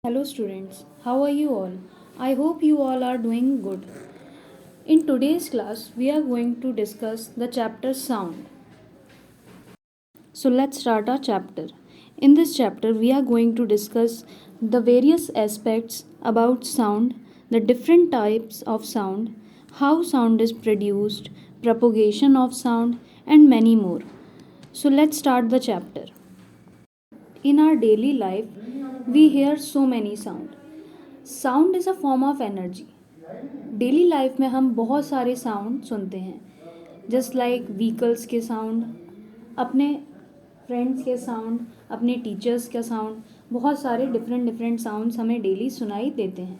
Hello students, how are you all? I hope you all are doing good. In today's class, we are going to discuss the chapter sound. So let's start our chapter. In this chapter, we are going to discuss the various aspects about sound, the different types of sound, how sound is produced, propagation of sound, and many more. So let's start the chapter. In our daily life, we hear so many sound. Sound is a form of energy. Daily life में हम बहुत सारे sound सुनते हैं, just like vehicles के sound, अपने friends के sound, अपने टीचर्स का साउंड, बहुत सारे डिफरेंट डिफरेंट साउंड्स हमें डेली सुनाई देते हैं.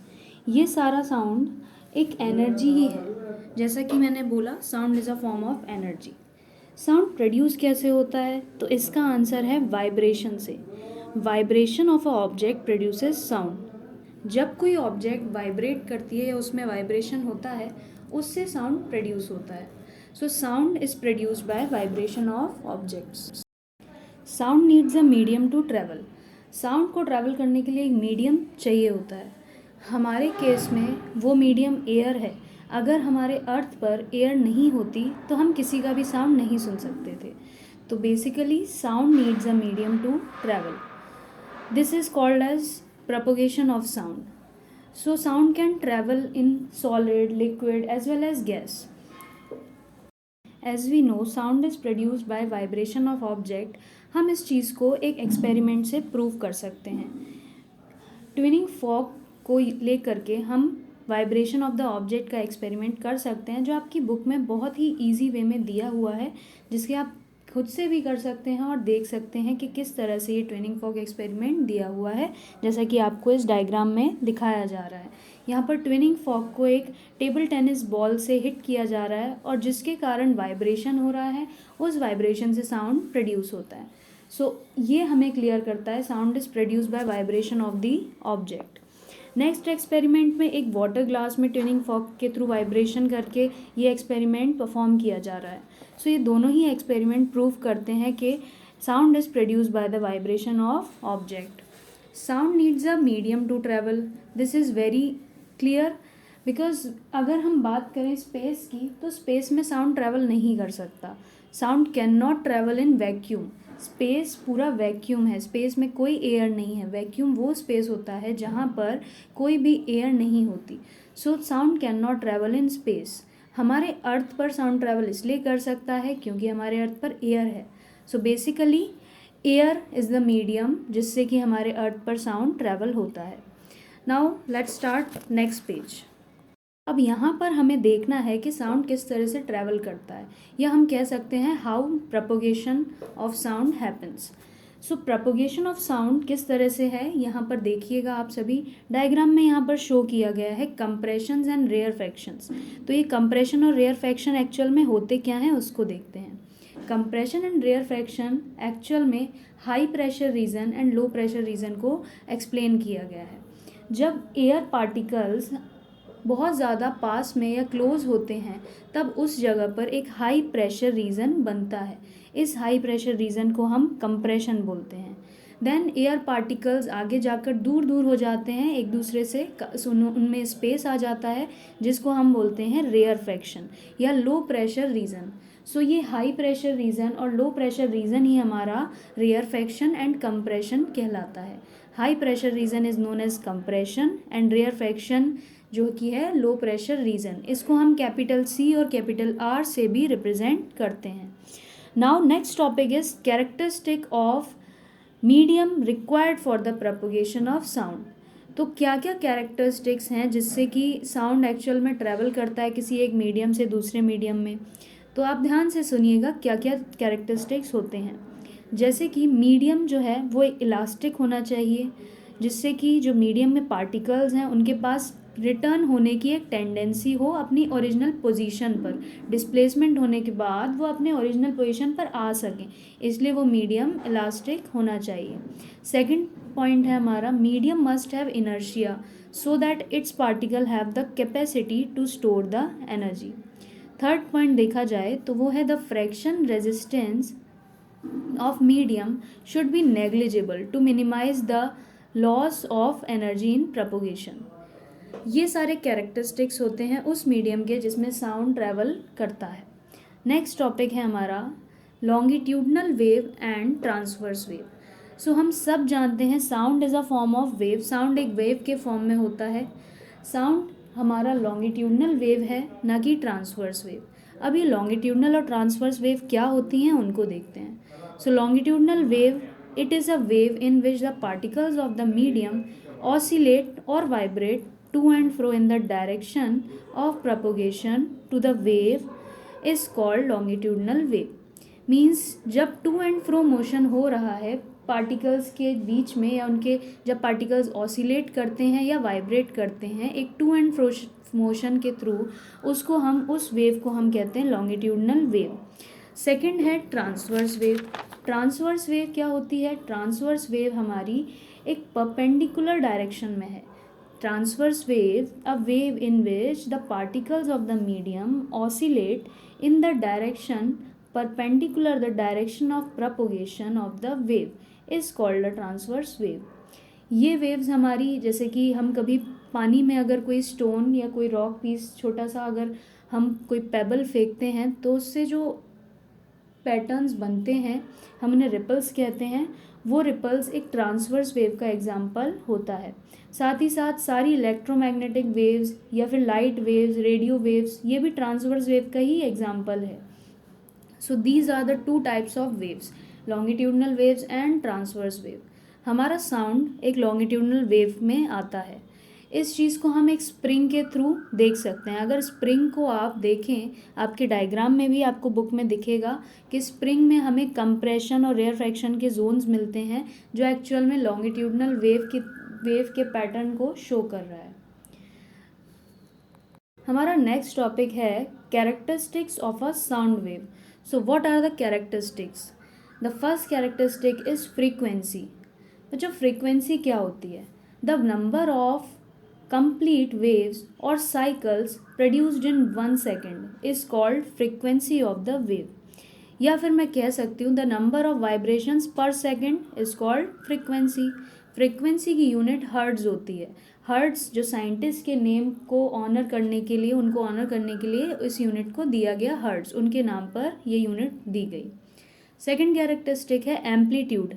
ये सारा साउंड एक एनर्जी ही है. जैसा कि मैंने बोला, sound is a form of energy. Sound produce कैसे होता है? तो इसका आंसर है वाइब्रेशन से. Vibration of a object produces sound. जब कोई ऑब्जेक्ट वाइब्रेट करती है या उसमें वाइब्रेशन होता है, उससे साउंड प्रोड्यूस होता है. So sound is produced by vibration of objects. Sound needs a medium to travel. Sound को ट्रैवल करने के लिए एक मीडियम चाहिए होता है. हमारे केस में वो मीडियम एयर है. अगर हमारे अर्थ पर एयर नहीं होती तो हम किसी का भी साउंड नहीं सुन सकते थे. तो basically sound needs a medium to travel. This is called as propagation of sound. So sound can travel in solid, liquid as well as gas. As we know, sound is produced by vibration of object. हम इस चीज़ को एक experiment से prove कर सकते हैं. Twinning Fock को लेकर के हम वाइब्रेशन ऑफ द ऑब्जेक्ट का एक्सपेरिमेंट कर सकते हैं, जो आपकी बुक में बहुत ही ईजी वे में दिया हुआ है, जिसके आप खुद से भी कर सकते हैं और देख सकते हैं कि किस तरह से ये ट्विनिंग फॉक एक्सपेरिमेंट दिया हुआ है, जैसा कि आपको इस डायग्राम में दिखाया जा रहा है. यहाँ पर ट्विनिंग फॉक को एक टेबल टेनिस बॉल से हिट किया जा रहा है और जिसके कारण वाइब्रेशन हो रहा है, उस वाइब्रेशन से साउंड प्रोड्यूस होता है. सो ये हमें क्लियर करता है sound is produce bye vibration of the object. Next experiment में एक वाटर ग्लास में ट्विनिंग फॉक के थ्रू वाइब्रेशन करके ये एक्सपेरिमेंट परफॉर्म किया जा रहा है. सो ये दोनों ही एक्सपेरिमेंट प्रूव करते हैं कि sound is produce by the vibration of object. Sound needs a medium to travel. This is very clear because अगर हम बात करें स्पेस की, तो स्पेस में साउंड ट्रैवल नहीं कर सकता. Sound can not travel in vacuum. Space पूरा वैक्यूम है. स्पेस में कोई एयर नहीं है. वैक्यूम वो स्पेस होता है जहाँ पर कोई भी एयर नहीं होती. So sound can not travel in space. हमारे अर्थ पर साउंड ट्रैवल इसलिए कर सकता है क्योंकि हमारे अर्थ पर एयर है. So basically air is the medium जिससे कि हमारे अर्थ पर साउंड ट्रैवल होता है. Now let's start next page. अब यहाँ पर हमें देखना है कि साउंड किस तरह से ट्रैवल करता है, या हम कह सकते हैं how propagation of sound happens. So propagation of sound किस तरह से है, यहाँ पर देखिएगा आप सभी. डायग्राम में यहाँ पर शो किया गया है कंप्रेशंस एंड रेयरफैक्शंस. तो ये कंप्रेशन और रेयरफैक्शन एक्चुअल में होते क्या हैं उसको देखते हैं. कंप्रेशन एंड रेयरफैक्शन एक्चुअल में high pressure reason and low pressure region को एक्सप्लेन किया गया है. जब एयर पार्टिकल्स बहुत ज़्यादा पास में या क्लोज होते हैं, तब उस जगह पर एक हाई प्रेशर रीजन बनता है. इस हाई प्रेशर रीजन को हम कंप्रेशन बोलते हैं. देन एयर पार्टिकल्स आगे जाकर दूर दूर हो जाते हैं एक दूसरे से, उनमें स्पेस आ जाता है, जिसको हम बोलते हैं रेयरफैक्शन या लो प्रेशर रीजन. सो ये हाई प्रेशर रीजन और लो प्रेशर रीजन ही हमारा रेयरफैक्शन एंड कंप्रेशन कहलाता है. High pressure region is known as compression and rarefaction जो कि है लो प्रेशर रीजन. इसको हम कैपिटल सी और कैपिटल आर से भी रिप्रेजेंट करते हैं. Now next topic is characteristic of medium required for the propagation of sound. तो क्या क्या कैरेक्टरिस्टिक्स हैं जिससे कि साउंड एक्चुअल में ट्रैवल करता है किसी एक मीडियम से दूसरे मीडियम में. तो आप ध्यान से सुनिएगा क्या क्या कैरेक्टरिस्टिक्स होते हैं. जैसे कि मीडियम जो है वो इलास्टिक होना चाहिए, जिससे कि जो मीडियम में पार्टिकल्स हैं उनके पास रिटर्न होने की एक टेंडेंसी हो अपनी ओरिजिनल पोजीशन पर. डिस्प्लेसमेंट होने के बाद वो अपने ओरिजिनल पोजीशन पर आ सकें, इसलिए वो मीडियम इलास्टिक होना चाहिए. सेकंड पॉइंट है हमारा, medium must have inertia so that its particle have the capacity to store the energy. Third point देखा जाए तो वो है the friction resistance of medium should be negligible to minimize the loss of energy in propagation. ये सारे characteristics होते हैं उस मीडियम के जिसमें साउंड ट्रैवल करता है। नेक्स्ट टॉपिक है हमारा longitudinal wave and transverse wave. So हम सब जानते हैं sound is a form of wave, sound एक वेव के फॉर्म में होता है। साउंड हमारा लॉन्गिट्यूडनल वेव है, ना कि ट्रांसवर्स वेव। अब ये लॉन्गिट्यूडनल और ट्रांसवर्स वेव क्या होती हैं उनको देखते हैं। So longitudinal wave, it is a wave in which the particles of the medium oscillate or vibrate to and fro in the direction of propagation to the wave is called longitudinal wave. Means जब to and fro motion हो रहा है particles के बीच में, या उनके जब particles oscillate करते हैं या वाइब्रेट करते हैं एक टू एंड फ्रो मोशन के थ्रू, उसको हम उस वेव को हम कहते हैं लॉन्गिट्यूडनल वेव। सेकंड है ट्रांसवर्स वेव। ट्रांसवर्स वेव क्या होती है? ट्रांसवर्स वेव हमारी एक परपेंडिकुलर डायरेक्शन में है। Transverse wave, a wave in which the particles of the medium oscillate in the direction perpendicular the direction of propagation of the wave is called a transverse wave. ये waves हमारी, जैसे कि हम कभी पानी में अगर कोई स्टोन या कोई रॉक पीस छोटा सा अगर हम कोई पेबल फेंकते हैं तो उससे जो पैटर्न्स बनते हैं हम उन्हें रिपल्स कहते हैं। वो रिपल्स एक ट्रांसवर्स वेव का एग्जाम्पल होता है। साथ ही साथ सारी इलेक्ट्रोमैग्नेटिक वेव्स या फिर लाइट वेव्स, रेडियो वेव्स, ये भी ट्रांसवर्स वेव का ही एग्जाम्पल है। So these are the two types of waves, longitudinal waves and transverse wave. हमारा साउंड एक लॉन्गिट्यूडनल वेव में आता है। इस चीज़ को हम एक स्प्रिंग के थ्रू देख सकते हैं। अगर स्प्रिंग को आप देखें, आपके डायग्राम में भी आपको बुक में दिखेगा कि स्प्रिंग में हमें कंप्रेशन और रेयरफैक्शन के जोन्स मिलते हैं जो एक्चुअल में लॉन्गिट्यूडनल वेव के पैटर्न को शो कर रहा है। हमारा नेक्स्ट टॉपिक है characteristics of a sound wave. So what are the characteristics? The first characteristic is frequency. बच्चों फ्रीक्वेंसी क्या होती है? The number of complete waves or cycles produced in 1 second is called frequency of the wave. या फिर मैं कह सकती हूँ द नंबर ऑफ वाइब्रेशंस पर second is called frequency. Frequency की यूनिट हर्ट्ज होती है। हर्ट्ज जो साइंटिस्ट के नेम को ऑनर करने के लिए, उनको ऑनर करने के लिए इस यूनिट को दिया गया हर्ट्ज, उनके नाम पर ये यूनिट दी गई। सेकेंड कैरेक्टरिस्टिक है amplitude.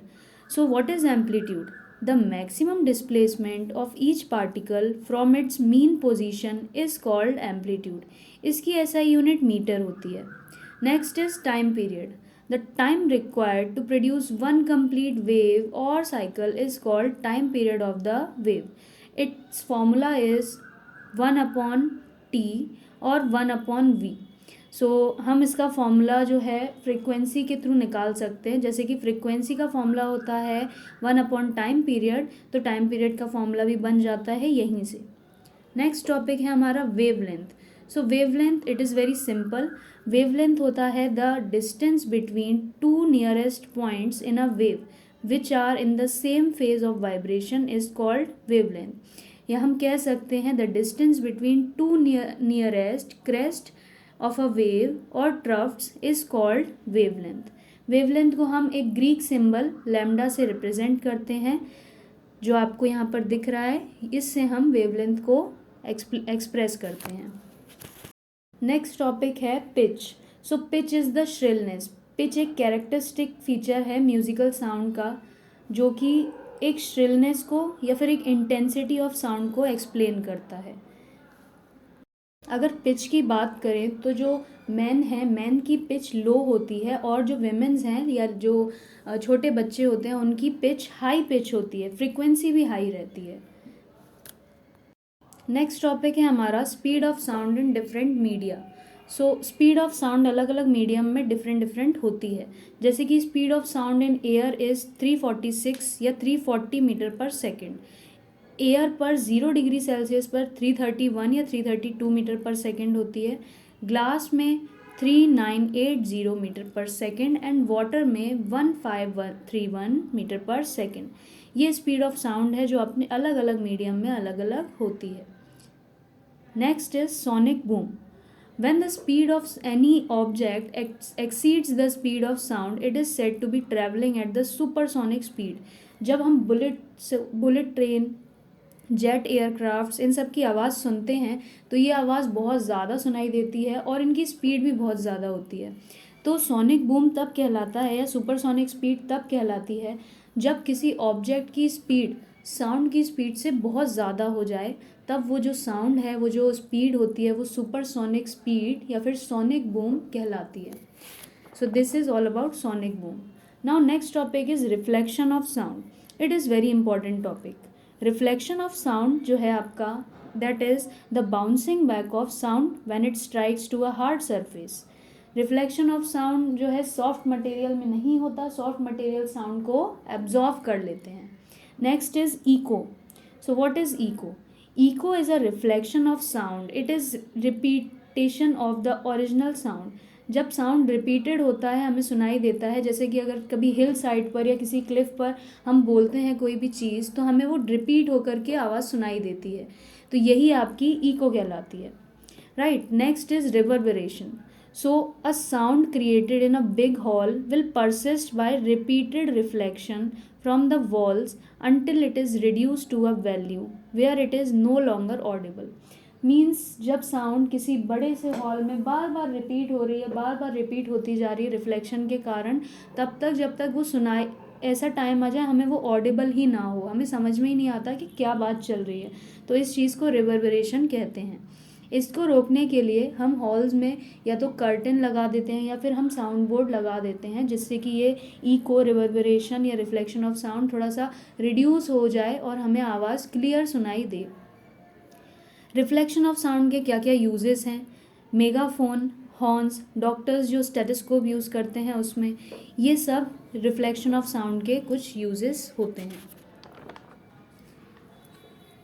So what is amplitude? The maximum displacement of each particle from its mean position is called amplitude. इसकी SI यूनिट मीटर होती है। Next is time period. The time required to produce one complete wave or cycle is called time period of the wave. Its formula is 1 upon T और 1 upon V. हम इसका formula जो है frequency के through निकाल सकते हैं। जैसे कि फ्रीक्वेंसी का फॉर्मूला होता है 1 अपॉन टाइम पीरियड, तो टाइम पीरियड का फॉर्मूला भी बन जाता है यहीं से। नेक्स्ट टॉपिक है हमारा wavelength. Wavelength, it is very simple. Wavelength होता है the distance between two nearest points in a wave which are in the same phase of vibration is called wavelength. या हम कह सकते हैं the distance between two nearest crest of a wave और troughs is called wavelength. Wavelength को हम एक Greek symbol lambda से रिप्रेजेंट करते हैं जो आपको यहाँ पर दिख रहा है। इससे हम वेवलेंथ को एक्सप्रेस करते हैं। नेक्स्ट टॉपिक है pitch. Pitch is the shrillness. Pitch एक कैरेक्टरिस्टिक फीचर है म्यूजिकल साउंड का जो कि एक श्रिलनेस को या फिर एक इंटेंसिटी ऑफ साउंड को एक्सप्लेन करता है। अगर पिच की बात करें तो जो मैन है, मैन की पिच लो होती है और जो विमेंस हैं या जो छोटे बच्चे होते हैं उनकी पिच हाई पिच होती है, फ्रीक्वेंसी भी हाई रहती है। नेक्स्ट टॉपिक है हमारा speed of sound in different media. Speed of sound अलग अलग मीडियम में डिफरेंट होती है। जैसे कि speed of sound in air is 346 या 340 मीटर पर सेकेंड। एयर पर 0 डिग्री सेल्सियस पर 331 या 332 मीटर पर सेकेंड होती है। ग्लास में 3980 मीटर पर सेकेंड एंड वाटर में 1531 मीटर पर सेकेंड। ये स्पीड ऑफ साउंड है जो अपने अलग अलग मीडियम में अलग अलग होती है। Next is sonic boom. When the speed of any object exceeds the speed of sound, it is said to be traveling at the supersonic speed. जब हम बुलेट ट्रेन, जेट एयरक्राफ्ट्स, इन सब की आवाज़ सुनते हैं तो ये आवाज़ बहुत ज़्यादा सुनाई देती है और इनकी स्पीड भी बहुत ज़्यादा होती है। तो सोनिक बूम तब कहलाता है या सुपरसोनिक स्पीड तब कहलाती है जब किसी ऑब्जेक्ट की स्पीड साउंड की स्पीड से बहुत ज़्यादा हो जाए, तब वो जो साउंड है, वो जो स्पीड होती है, वो सुपरसोनिक स्पीड या फिर सोनिक बूम कहलाती है। So this is all about sonic boom. Now next topic is reflection of sound. It is very important topic. Reflection of sound जो है आपका, that is the bouncing back of sound when it strikes to a hard surface. Reflection of sound जो है soft material में नहीं होता, soft material sound को absorb कर लेते हैं। Next is echo. So what is echo? Echo is a reflection of sound. It is repetition of the original sound. जब साउंड रिपीटेड होता है हमें सुनाई देता है, जैसे कि अगर कभी हिल साइड पर या किसी क्लिफ पर हम बोलते हैं कोई भी चीज़, तो हमें वो रिपीट होकर के आवाज़ सुनाई देती है, तो यही आपकी इको कहलाती है, right. Next is reverberation. So, a sound created in a big hall will persist by repeated reflection from the walls until it is reduced to a value where it is no longer audible. Means जब sound किसी बड़े से hall में बार बार repeat हो रही है, बार बार repeat होती जा रही है रिफ्लेक्शन के कारण, तब तक जब तक वो सुनाए, ऐसा टाइम आ जाए हमें वो ऑडिबल ही ना हो, हमें समझ में ही नहीं आता कि क्या बात चल रही है, तो इस चीज़ को रिवर्बरेशन कहते हैं। इसको रोकने के लिए हम हॉल्स में या तो कर्टन लगा देते हैं या फिर हम साउंड बोर्ड लगा देते हैं, जिससे कि ये इको, रिवर्बरेशन या रिफ्लेक्शन ऑफ साउंड थोड़ा सा रिड्यूस हो जाए और हमें आवाज़ क्लियर सुनाई दे। रिफ्लेक्शन ऑफ साउंड के क्या क्या यूजेस हैं? मेगाफोन, हॉर्न्स, डॉक्टर्स जो स्टेथोस्कोप यूज़ करते हैं उसमें, ये सब रिफ्लेक्शन ऑफ साउंड के कुछ यूजेस होते हैं।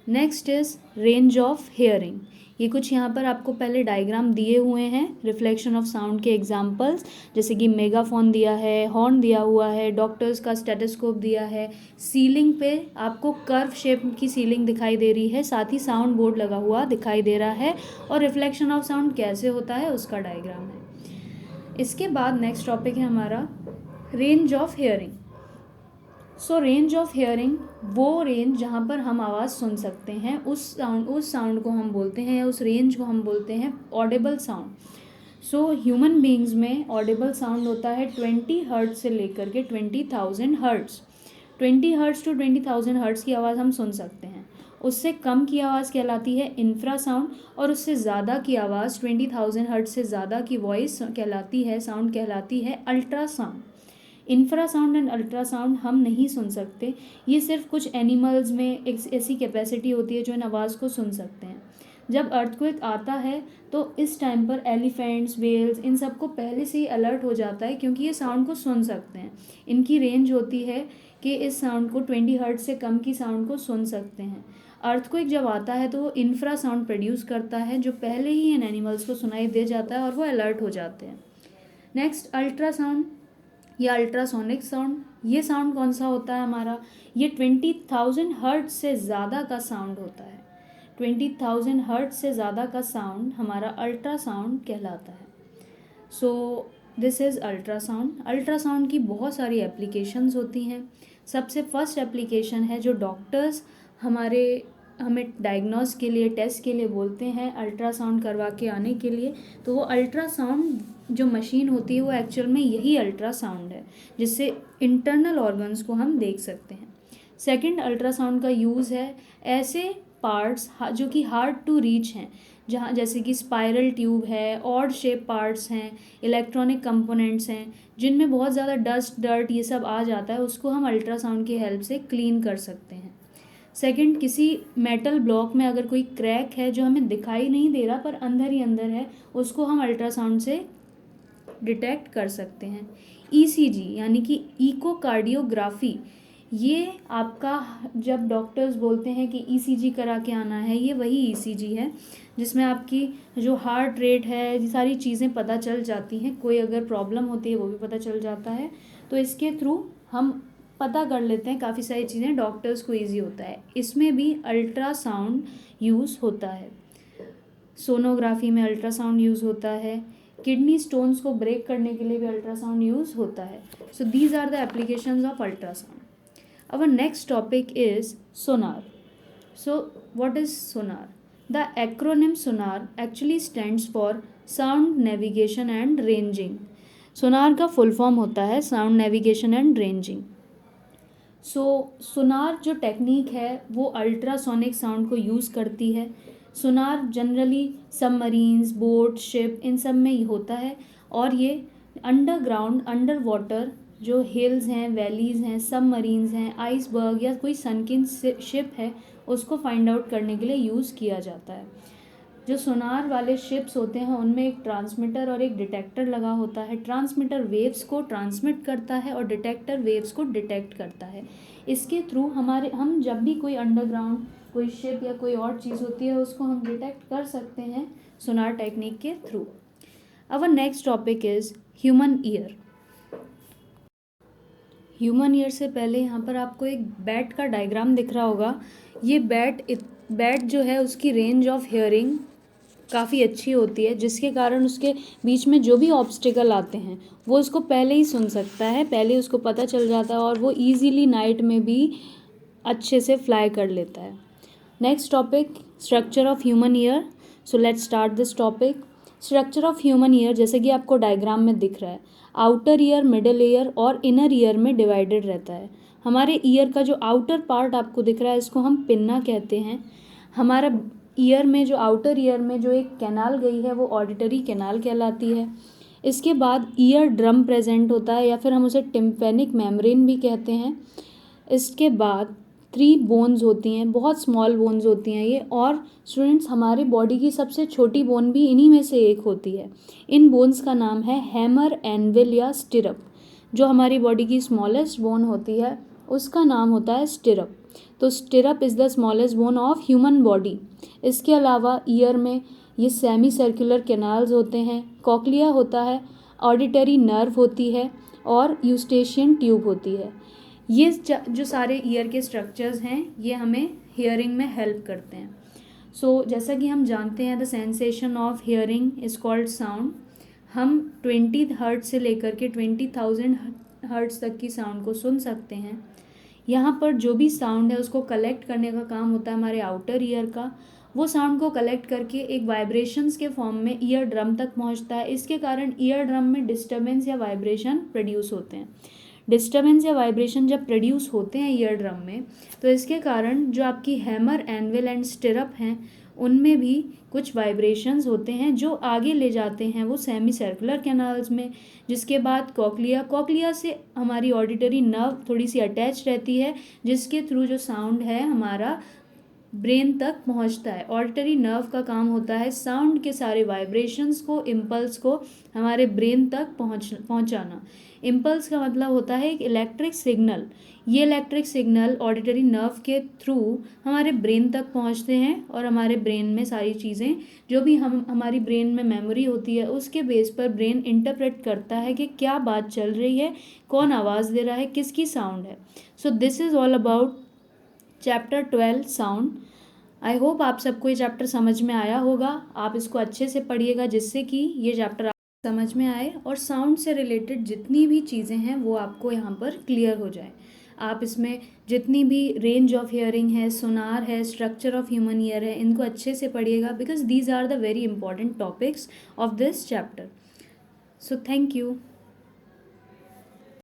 Next is range of hearing. ये कुछ यहाँ पर आपको पहले डायग्राम दिए हुए हैं रिफ्लेक्शन ऑफ साउंड के एग्जांपल्स, जैसे कि मेगाफोन दिया है, हॉर्न दिया हुआ है, डॉक्टर्स का स्टेथोस्कोप दिया है, सीलिंग पे आपको कर्व शेप की सीलिंग दिखाई दे रही है, साथ ही साउंड बोर्ड लगा हुआ दिखाई दे रहा है, और रिफ्लेक्शन ऑफ साउंड कैसे होता है उसका डायग्राम है। इसके बाद नेक्स्ट टॉपिक है हमारा range of hearing. So range of hearing, वो रेंज जहाँ पर हम आवाज़ सुन सकते हैं, उस साउंड को हम बोलते हैं, या उस रेंज को हम बोलते हैं Audible sound. So human beings में ऑडिबल साउंड होता है 20 हर्ट्ज से लेकर के 20,000 हर्ट्ज। 20 हर्ट्ज टू 20,000 हर्ट्ज की आवाज़ हम सुन सकते हैं। उससे कम की आवाज़ कहलाती है इंफ्रासाउंड, और उससे ज़्यादा की आवाज़ 20,000 हर्ट्ज से ज़्यादा की वॉइस कहलाती है, साउंड कहलाती है अल्ट्रासाउंड। इंफ्रासाउंड एंड अल्ट्रासाउंड हम नहीं सुन सकते, ये सिर्फ कुछ एनिमल्स में एक ऐसी कैपेसिटी होती है जो इन आवाज़ को सुन सकते हैं। जब अर्थक्वेक आता है तो इस टाइम पर एलिफेंट्स, वेल्स, इन सब को पहले से ही अलर्ट हो जाता है, क्योंकि ये साउंड को सुन सकते हैं। इनकी रेंज होती है कि इस साउंड को 20 हर्ट्ज से कम की साउंड को सुन सकते हैं। अर्थक्वेक जब आता है तो वो इंफ्रा साउंड प्रोड्यूस करता है, जो पहले ही इन एनिमल्स को सुनाई दे जाता है और वो अलर्ट हो जाते हैं। नेक्स्ट अल्ट्रासाउंड या अल्ट्रासोनिक साउंड। ये साउंड कौन सा होता है हमारा? ये 20,000 हर्ट्ज से ज़्यादा का साउंड होता है। 20,000 हर्ट्ज से ज़्यादा का साउंड हमारा अल्ट्रासाउंड कहलाता है। So this is ultrasound. Ultrasound की बहुत सारी एप्लीकेशंस होती हैं। सबसे फर्स्ट एप्लीकेशन है जो डॉक्टर्स हमें डायग्नोस के लिए, टेस्ट के लिए बोलते हैं अल्ट्रासाउंड करवा के आने के लिए, तो वो अल्ट्रासाउंड जो मशीन होती है वो एक्चुअल में यही अल्ट्रासाउंड है, जिससे इंटरनल ऑर्गन्स को हम देख सकते हैं। सेकंड, अल्ट्रासाउंड का यूज़ है ऐसे पार्ट्स जो कि हार्ड टू रीच हैं, जहाँ जैसे कि स्पाइरल ट्यूब है, ऑड शेप पार्ट्स हैं, इलेक्ट्रॉनिक कंपोनेंट्स हैं, जिनमें बहुत ज़्यादा डस्ट, डर्ट ये सब आ जाता है, उसको हम अल्ट्रासाउंड की हेल्प से क्लीन कर सकते हैं। सेकंड, किसी मेटल ब्लॉक में अगर कोई क्रैक है जो हमें दिखाई नहीं दे रहा पर अंदर ही अंदर है, उसको हम अल्ट्रासाउंड से डिटेक्ट कर सकते हैं। ईसीजी यानी कि इकोकार्डियोग्राफी, ये आपका जब डॉक्टर्स बोलते हैं कि ईसीजी करा के आना है, ये वही ईसीजी है जिसमें आपकी जो हार्ट रेट है, ये सारी चीज़ें पता चल जाती हैं, कोई अगर प्रॉब्लम होती है वो भी पता चल जाता है, तो इसके थ्रू हम पता कर लेते हैं काफ़ी सारी चीज़ें, डॉक्टर्स को ईजी होता है। इसमें भी अल्ट्रासाउंड यूज़ होता है। सोनोग्राफी में अल्ट्रासाउंड यूज़ होता है। किडनी स्टोन्स को ब्रेक करने के लिए भी अल्ट्रासाउंड यूज़ होता है। So these are the applications of ultrasound. Our next topic is sonar. So what is sonar? The acronym sonar actually stands for sound navigation and ranging. सोनार का full form होता है sound navigation and ranging. सो सोनार जो technique है वो ultrasonic sound को use करती है. Sonar generally submarines, boat, ship इन सब में होता है और ये अंडरग्राउंड, अंडर वाटर जो हिल्स हैं, वैलीज़ हैं, सबमरीन्स हैं, आइसबर्ग या कोई सनकिन शिप है उसको फाइंड आउट करने के लिए यूज़ किया जाता है. जो सोनार वाले शिप्स होते हैं उनमें एक ट्रांसमीटर और एक डिटेक्टर लगा होता है. ट्रांसमीटर वेव्स को ट्रांसमिट करता है और डिटेक्टर वेव्स को डिटेक्ट करता है. इसके थ्रू हम जब भी कोई अंडरग्राउंड कोई शिप या कोई और चीज़ होती है उसको हम डिटेक्ट कर सकते हैं सोनार टेक्निक के through. Our next topic is human ear. Human ear से पहले यहाँ पर आपको एक बैट का डायग्राम दिख रहा होगा. ये बैट जो है उसकी रेंज ऑफ हियरिंग काफ़ी अच्छी होती है, जिसके कारण उसके बीच में जो भी ऑब्स्टिकल आते हैं वो उसको पहले ही सुन सकता है, पहले उसको पता चल जाता है और वो ईजीली नाइट में भी अच्छे से फ्लाई कर लेता है. Next topic, structure of human ear. So let's start this topic. Structure of human ear जैसे कि आपको डायग्राम में दिख रहा है, आउटर ईयर, मिडल ईयर और इनर ईयर में डिवाइडेड रहता है. हमारे ईयर का जो आउटर पार्ट आपको दिख रहा है इसको हम पिन्ना कहते हैं. हमारा ईयर में जो आउटर ईयर में जो एक कैनाल गई है वो ऑडिटरी कैनाल कहलाती है. इसके बाद ईयर ड्रम प्रेजेंट होता है या फिर हम उसे टिम्पैनिक मेम्ब्रेन भी कहते हैं. इसके बाद 3 बोन्स होती हैं, बहुत स्मॉल बोन्स होती हैं ये. और स्टूडेंट्स, हमारी बॉडी की सबसे छोटी बोन भी इन्हीं में से एक होती है. इन बोन्स का नाम है हैमर, एनविल या स्टिरअप. जो हमारी बॉडी की स्मॉलेस्ट बोन होती है उसका नाम होता है स्टिरअप. तो stirrup is the smallest bone of human body. इसके अलावा ईयर में ये सेमी सर्कुलर कैनाल्स होते हैं, कॉक्लिया होता है, ऑडिटरी नर्व होती है और यूस्टेशियन ट्यूब होती है. ये जो सारे ईयर के स्ट्रक्चर्स हैं ये हमें हियरिंग में हेल्प करते हैं. सो जैसा कि हम जानते हैं the sensation of hearing is called sound. हम 20 हर्ट्ज से लेकर के 20,000 हर्ट्ज तक की साउंड को सुन सकते हैं. यहाँ पर जो भी साउंड है उसको कलेक्ट करने का काम होता है हमारे आउटर ईयर का. वो साउंड को कलेक्ट करके एक वाइब्रेशंस के फॉर्म में ईयर ड्रम तक पहुँचता है. इसके कारण ईयर ड्रम में डिस्टर्बेंस या वाइब्रेशन प्रोड्यूस होते हैं. डिस्टर्बेंस या वाइब्रेशन जब प्रोड्यूस होते हैं ईयर ड्रम में तो इसके कारण जो आपकी हैमर, एनविल एंड स्टिरअप हैं उनमें भी कुछ वाइब्रेशंस होते हैं जो आगे ले जाते हैं वो सेमी सर्कुलर कैनाल्स में. जिसके बाद कॉक्लिया से हमारी ऑडिटरी नर्व थोड़ी सी अटैच रहती है जिसके थ्रू जो साउंड है हमारा ब्रेन तक पहुंचता है. ऑडिटरी नर्व का काम होता है साउंड के सारे वाइब्रेशंस को, इम्पल्स को हमारे ब्रेन तक पहुंचाना. इम्पल्स का मतलब होता है एक इलेक्ट्रिक सिग्नल. ये इलेक्ट्रिक सिग्नल ऑडिटरी नर्व के थ्रू हमारे ब्रेन तक पहुंचते हैं और हमारे ब्रेन में सारी चीज़ें जो भी हमारी ब्रेन में मेमोरी होती है उसके बेस पर ब्रेन इंटरप्रेट करता है कि क्या बात चल रही है, कौन आवाज़ दे रहा है, किसकी साउंड है. So this is all about chapter 12 sound. I hope आप सबको ये चैप्टर समझ में आया होगा. आप इसको अच्छे से पढ़िएगा जिससे कि ये चैप्टर समझ में आए और साउंड से रिलेटेड जितनी भी चीज़ें हैं वो आपको यहाँ पर क्लियर हो जाए. आप इसमें जितनी भी रेंज ऑफ हियरिंग है, सोनार है, स्ट्रक्चर ऑफ ह्यूमन ईयर है, इनको अच्छे से पढ़िएगा because these are the very important topics of this chapter. So thank you.